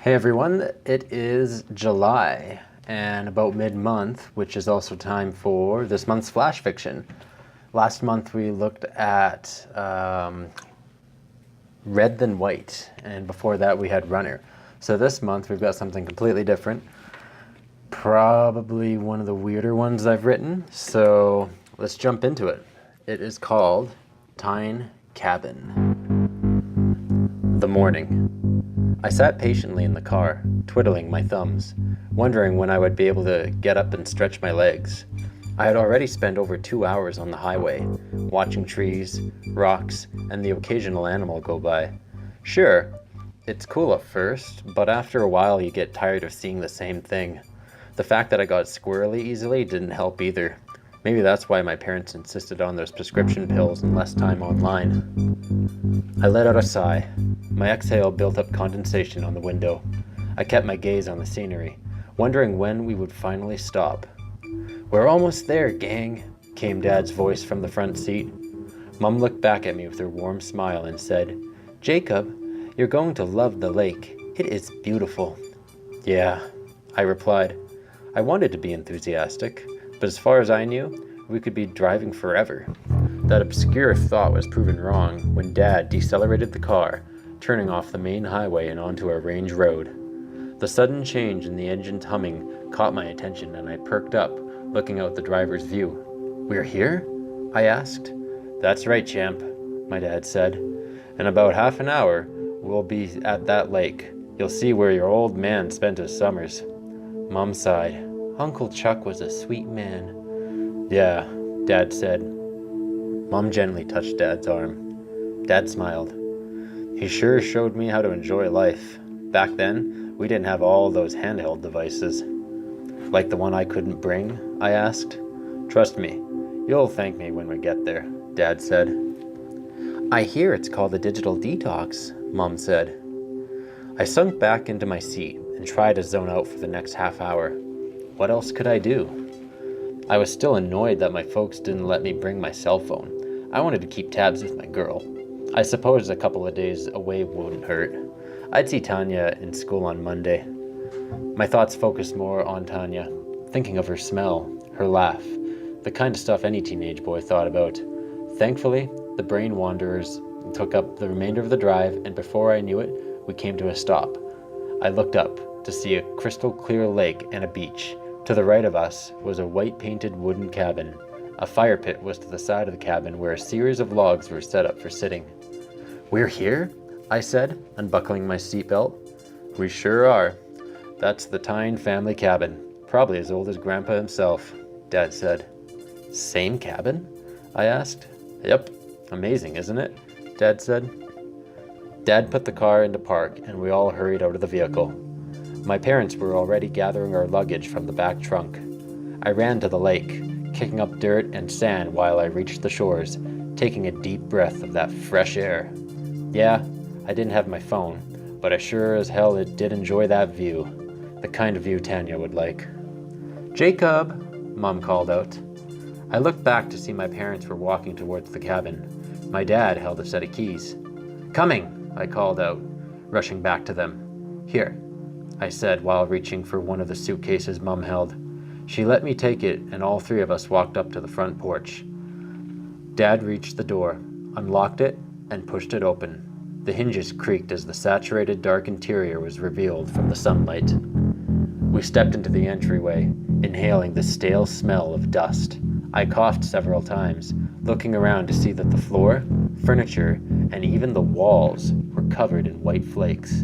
Hey everyone, it is July and about mid-month, which is also time for this month's flash fiction. Last month we looked at Red Than White, and before that we had Runner. So this month we've got something completely different. Probably one of the weirder ones I've written, so let's jump into it. It is called Tyne Cabin. The morning. I sat patiently in the car, twiddling my thumbs, wondering when I would be able to get up and stretch my legs. I had already spent over 2 hours on the highway, watching trees, rocks, and the occasional animal go by. Sure, it's cool at first, but after a while you get tired of seeing the same thing. The fact that I got squirrely easily didn't help either. Maybe that's why my parents insisted on those prescription pills and less time online. I let out a sigh. My exhale built up condensation on the window. I kept my gaze on the scenery, wondering when we would finally stop. "We're almost there, gang," came Dad's voice from the front seat. Mom looked back at me with her warm smile and said, "Jacob, you're going to love the lake. It is beautiful." "Yeah," I replied. I wanted to be enthusiastic, but as far as I knew, we could be driving forever. That obscure thought was proven wrong when Dad decelerated the car, turning off the main highway and onto a range road. The sudden change in the engine's humming caught my attention and I perked up, looking out the driver's view. "We're here?" I asked. "That's right, champ," my dad said. "In about half an hour, we'll be at that lake. You'll see where your old man spent his summers." Mom sighed. "Uncle Chuck was a sweet man." "Yeah," Dad said. Mom gently touched Dad's arm. Dad smiled. "He sure showed me how to enjoy life. Back then, we didn't have all those handheld devices." "Like the one I couldn't bring?" I asked. "Trust me, you'll thank me when we get there," Dad said. "I hear it's called a digital detox," Mom said. I sunk back into my seat and tried to zone out for the next half hour. What else could I do? I was still annoyed that my folks didn't let me bring my cell phone. I wanted to keep tabs with my girl. I suppose a couple of days away wouldn't hurt. I'd see Tanya in school on Monday. My thoughts focused more on Tanya, thinking of her smell, her laugh, the kind of stuff any teenage boy thought about. Thankfully, the brain wanderers took up the remainder of the drive, and before I knew it, we came to a stop. I looked up to see a crystal clear lake and a beach. To the right of us was a white-painted wooden cabin. A fire pit was to the side of the cabin where a series of logs were set up for sitting. "We're here?" I said, unbuckling my seatbelt. "We sure are. That's the Tyne family cabin, probably as old as Grandpa himself," Dad said. "Same cabin?" I asked. "Yep. Amazing, isn't it?" Dad said. Dad put the car into park and we all hurried out of the vehicle. My parents were already gathering our luggage from the back trunk. I ran to the lake, kicking up dirt and sand while I reached the shores, taking a deep breath of that fresh air. Yeah, I didn't have my phone, but I sure as hell did enjoy that view, the kind of view Tanya would like. "Jacob," Mom called out. I looked back to see my parents were walking towards the cabin. My dad held a set of keys. "Coming," I called out, rushing back to them. "Here," I said while reaching for one of the suitcases Mom held. She let me take it and all three of us walked up to the front porch. Dad reached the door, unlocked it, and pushed it open. The hinges creaked as the saturated dark interior was revealed from the sunlight. We stepped into the entryway, inhaling the stale smell of dust. I coughed several times, looking around to see that the floor, furniture, and even the walls were covered in white flakes.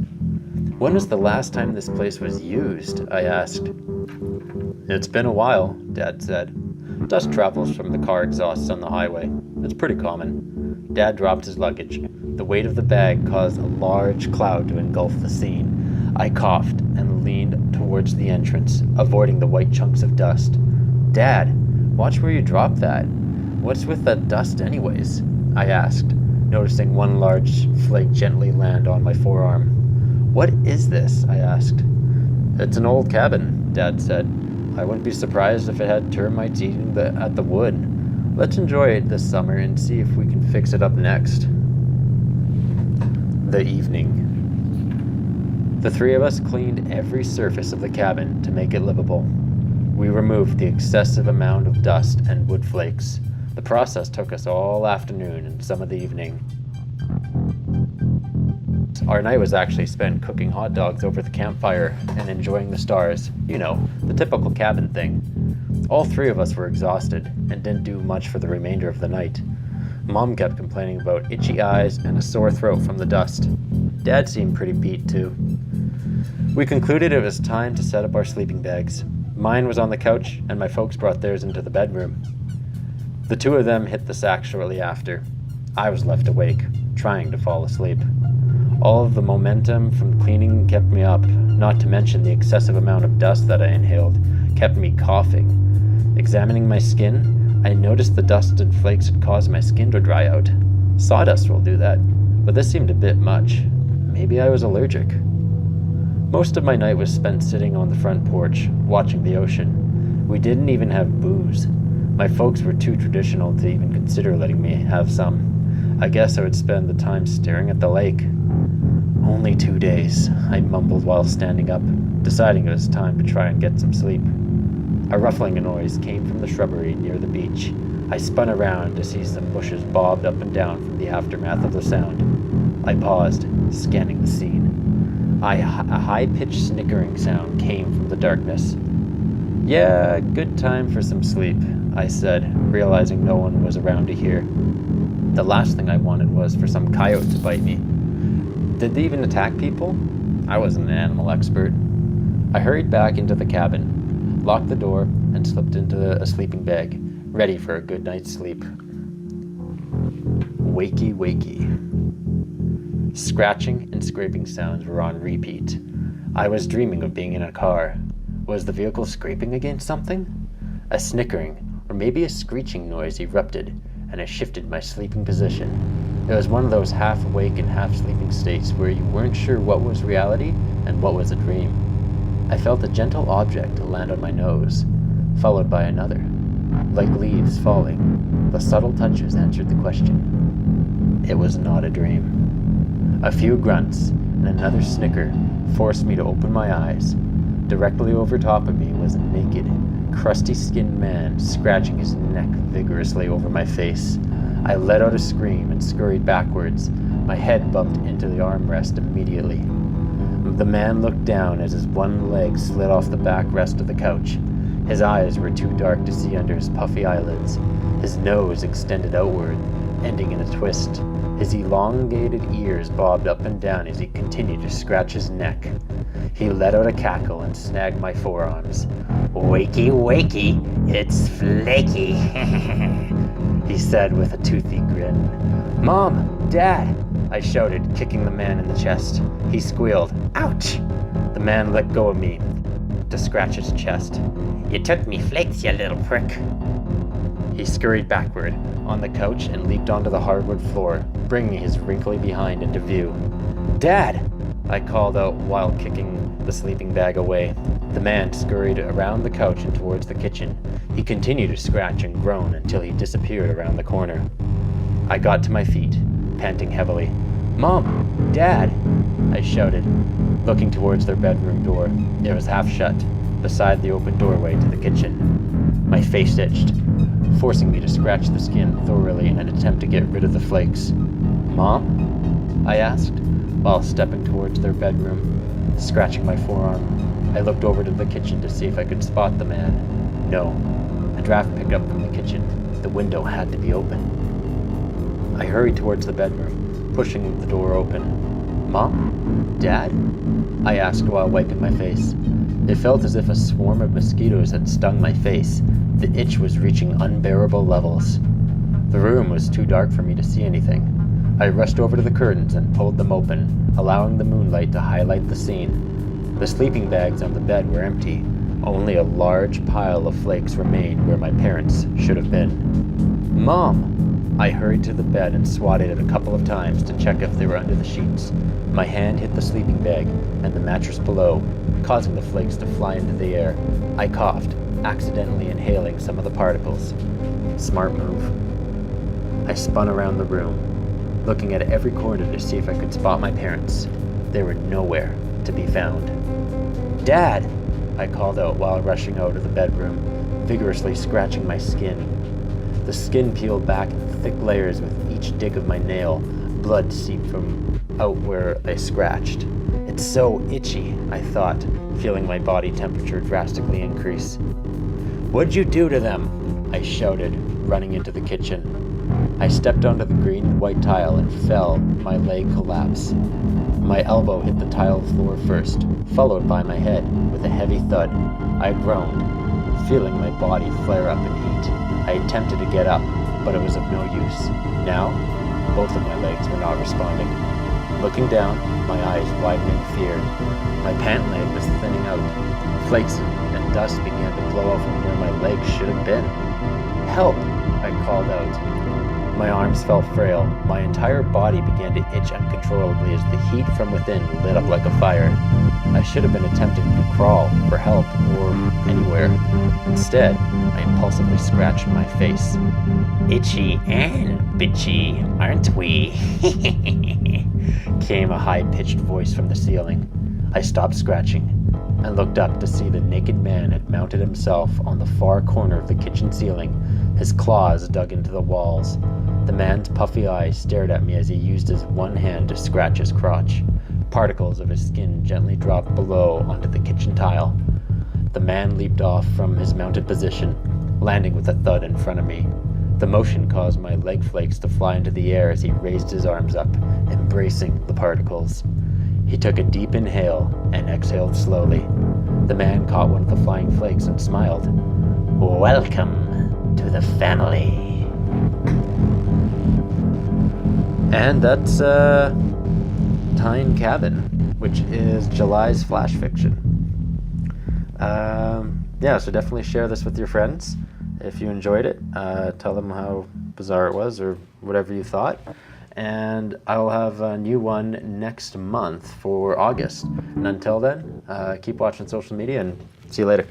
"When was the last time this place was used?" I asked. "It's been a while," Dad said. "Dust travels from the car exhausts on the highway. It's pretty common." Dad dropped his luggage. The weight of the bag caused a large cloud to engulf the scene. I coughed and leaned towards the entrance, avoiding the white chunks of dust. "Dad, watch where you drop that. What's with that dust anyways?" I asked, noticing one large flake gently land on my forearm. "What is this?" I asked. "It's an old cabin," Dad said. "I wouldn't be surprised if it had termites eating at the wood. Let's enjoy it this summer and see if we can fix it up next." The evening. The three of us cleaned every surface of the cabin to make it livable. We removed the excessive amount of dust and wood flakes. The process took us all afternoon and some of the evening. Our night was actually spent cooking hot dogs over the campfire and enjoying the stars. You know, the typical cabin thing. All three of us were exhausted and didn't do much for the remainder of the night. Mom kept complaining about itchy eyes and a sore throat from the dust. Dad seemed pretty beat too. We concluded it was time to set up our sleeping bags. Mine was on the couch and my folks brought theirs into the bedroom. The two of them hit the sack shortly after. I was left awake, trying to fall asleep. All of the momentum from cleaning kept me up, not to mention the excessive amount of dust that I inhaled kept me coughing. Examining my skin, I noticed the dust and flakes had caused my skin to dry out. Sawdust will do that, but this seemed a bit much. Maybe I was allergic. Most of my night was spent sitting on the front porch, watching the ocean. We didn't even have booze. My folks were too traditional to even consider letting me have some. I guess I would spend the time staring at the lake. Only 2 days, I mumbled while standing up, deciding it was time to try and get some sleep. A ruffling noise came from the shrubbery near the beach. I spun around to see some bushes bobbed up and down from the aftermath of the sound. I paused, scanning the scene. A high-pitched snickering sound came from the darkness. "Yeah, good time for some sleep," I said, realizing no one was around to hear. The last thing I wanted was for some coyote to bite me. Did they even attack people? I wasn't an animal expert. I hurried back into the cabin, locked the door, and slipped into a sleeping bag, ready for a good night's sleep. Wakey, wakey. Scratching and scraping sounds were on repeat. I was dreaming of being in a car. Was the vehicle scraping against something? A snickering, or maybe a screeching noise erupted, and I shifted my sleeping position. It was one of those half-awake and half-sleeping states where you weren't sure what was reality and what was a dream. I felt a gentle object land on my nose, followed by another. Like leaves falling, the subtle touches answered the question. It was not a dream. A few grunts and another snicker forced me to open my eyes. Directly over top of me was a naked, crusty-skinned man scratching his neck vigorously over my face. I let out a scream and scurried backwards. My head bumped into the armrest immediately. The man looked down as his one leg slid off the backrest of the couch. His eyes were too dark to see under his puffy eyelids. His nose extended outward, ending in a twist. His elongated ears bobbed up and down as he continued to scratch his neck. He let out a cackle and snagged my forearms. "Wakey, wakey, it's Flaky," he said with a toothy grin. "Mom! Dad!" I shouted, kicking the man in the chest. He squealed, "Ouch!" The man let go of me to scratch his chest. "You took me flakes, you little prick." He scurried backward on the couch and leaped onto the hardwood floor, bringing his wrinkly behind into view. "Dad!" I called out while kicking the sleeping bag away. The man scurried around the couch and towards the kitchen. He continued to scratch and groan until he disappeared around the corner. I got to my feet, panting heavily. "Mom! Dad!" I shouted, looking towards their bedroom door. It was half shut, beside the open doorway to the kitchen. My face itched, forcing me to scratch the skin thoroughly in an attempt to get rid of the flakes. "Mom?" I asked, while stepping towards their bedroom, scratching my forearm. I looked over to the kitchen to see if I could spot the man. No. A draft picked up from the kitchen. The window had to be open. I hurried towards the bedroom, pushing the door open. "Mom? Dad?" I asked while wiping my face. It felt as if a swarm of mosquitoes had stung my face. The itch was reaching unbearable levels. The room was too dark for me to see anything. I rushed over to the curtains and pulled them open, allowing the moonlight to highlight the scene. The sleeping bags on the bed were empty. Only a large pile of flakes remained where my parents should have been. "Mom!" I hurried to the bed and swatted it a couple of times to check if they were under the sheets. My hand hit the sleeping bag and the mattress below, causing the flakes to fly into the air. I coughed, accidentally inhaling some of the particles. Smart move. I spun around the room, looking at every corner to see if I could spot my parents. They were nowhere to be found. "Dad!" I called out while rushing out of the bedroom, vigorously scratching my skin. The skin peeled back in thick layers with each dig of my nail. Blood seeped from out where I scratched. "It's so itchy," I thought, feeling my body temperature drastically increase. "What'd you do to them?" I shouted, running into the kitchen. I stepped onto the green and white tile and fell, my leg collapsed. My elbow hit the tile floor first, followed by my head. With a heavy thud, I groaned, feeling my body flare up in heat. I attempted to get up, but it was of no use. Now, both of my legs were not responding. Looking down, my eyes widened in fear. My pant leg was thinning out. Flakes and dust began to blow off from where my legs should have been. "Help!" I called out. My arms felt frail. My entire body began to itch uncontrollably as the heat from within lit up like a fire. I should have been attempting to crawl for help or anywhere. Instead, I impulsively scratched my face. "Itchy and bitchy, aren't we?" came a high-pitched voice from the ceiling. I stopped scratching and looked up to see the naked man had mounted himself on the far corner of the kitchen ceiling, his claws dug into the walls. The man's puffy eyes stared at me as he used his one hand to scratch his crotch. Particles of his skin gently dropped below onto the kitchen tile. The man leaped off from his mounted position, landing with a thud in front of me. The motion caused my leg flakes to fly into the air as he raised his arms up, embracing the particles. He took a deep inhale and exhaled slowly. The man caught one of the flying flakes and smiled. "Welcome to the family." And that's Tyne Cabin, which is July's flash fiction. So definitely share this with your friends. If you enjoyed it, tell them how bizarre it was or whatever you thought. And I will have a new one next month for August. And until then, keep watching social media and see you later.